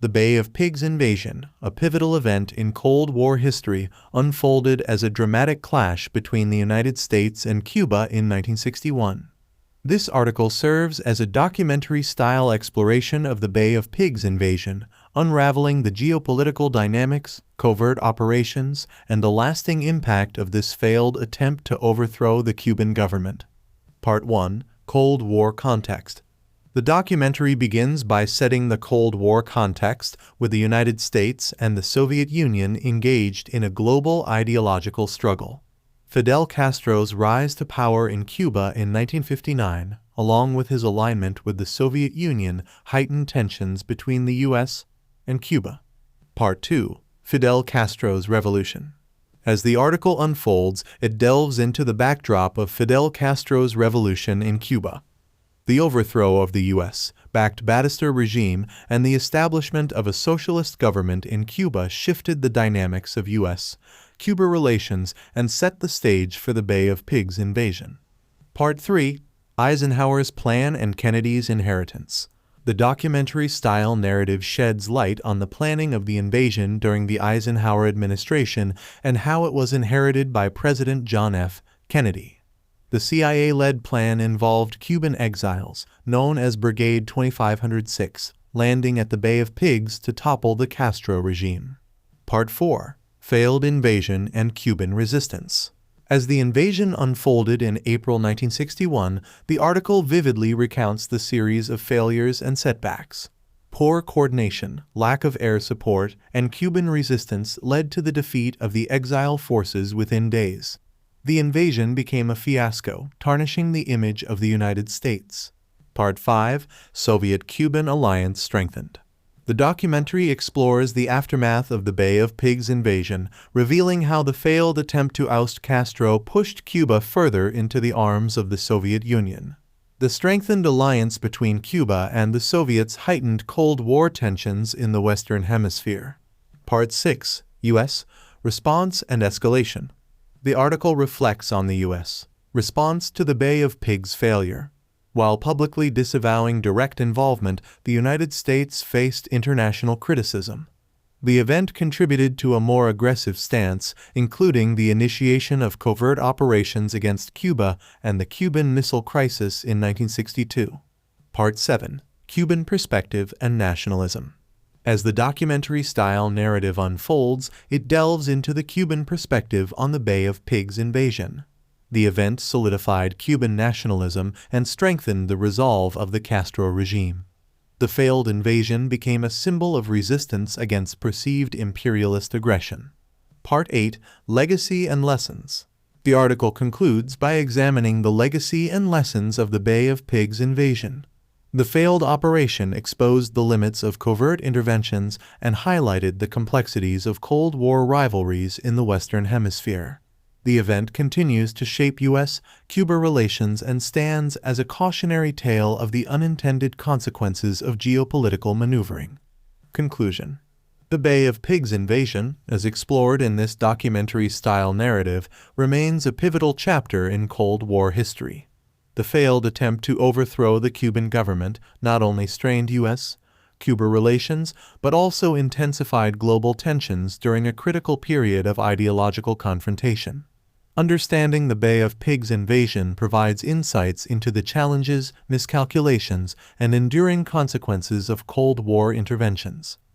The Bay of Pigs invasion, a pivotal event in Cold War history, unfolded as a dramatic clash between the United States and Cuba in 1961. This article serves as a documentary-style exploration of the Bay of Pigs invasion, unraveling the geopolitical dynamics, covert operations, and the lasting impact of this failed attempt to overthrow the Cuban government. Part 1. Cold War Context. The documentary begins by setting the Cold War context, with the United States and the Soviet Union engaged in a global ideological struggle. Fidel Castro's rise to power in Cuba in 1959, along with his alignment with the Soviet Union, heightened tensions between the U.S. and Cuba. Part 2. Fidel Castro's Revolution. As the article unfolds, it delves into the backdrop of Fidel Castro's revolution in Cuba. The overthrow of the U.S.-backed Batista regime and the establishment of a socialist government in Cuba shifted the dynamics of U.S.-Cuba relations and set the stage for the Bay of Pigs invasion. Part 3. Eisenhower's Plan and Kennedy's Inheritance. The documentary-style narrative sheds light on the planning of the invasion during the Eisenhower administration and how it was inherited by President John F. Kennedy. The CIA-led plan involved Cuban exiles, known as Brigade 2506, landing at the Bay of Pigs to topple the Castro regime. Part 4. Failed Invasion and Cuban Resistance. As the invasion unfolded in April 1961, the article vividly recounts the series of failures and setbacks. Poor coordination, lack of air support, and Cuban resistance led to the defeat of the exile forces within days. The invasion became a fiasco, tarnishing the image of the United States. Part 5. Soviet-Cuban Alliance Strengthened. The documentary explores the aftermath of the Bay of Pigs invasion, revealing how the failed attempt to oust Castro pushed Cuba further into the arms of the Soviet Union. The strengthened alliance between Cuba and the Soviets heightened Cold War tensions in the Western Hemisphere. Part 6. U.S. Response and Escalation. The article reflects on the U.S. response to the Bay of Pigs failure. While publicly disavowing direct involvement, the United States faced international criticism. The event contributed to a more aggressive stance, including the initiation of covert operations against Cuba and the Cuban Missile Crisis in 1962. Part 7. Cuban Perspective and Nationalism. As the documentary-style narrative unfolds, it delves into the Cuban perspective on the Bay of Pigs invasion. The event solidified Cuban nationalism and strengthened the resolve of the Castro regime. The failed invasion became a symbol of resistance against perceived imperialist aggression. Part 8. Legacy and Lessons. The article concludes by examining the legacy and lessons of the Bay of Pigs invasion. The failed operation exposed the limits of covert interventions and highlighted the complexities of Cold War rivalries in the Western Hemisphere. The event continues to shape U.S.-Cuba relations and stands as a cautionary tale of the unintended consequences of geopolitical maneuvering. Conclusion. The Bay of Pigs invasion, as explored in this documentary-style narrative, remains a pivotal chapter in Cold War history. The failed attempt to overthrow the Cuban government not only strained U.S.-Cuba relations, but also intensified global tensions during a critical period of ideological confrontation. Understanding the Bay of Pigs invasion provides insights into the challenges, miscalculations, and enduring consequences of Cold War interventions.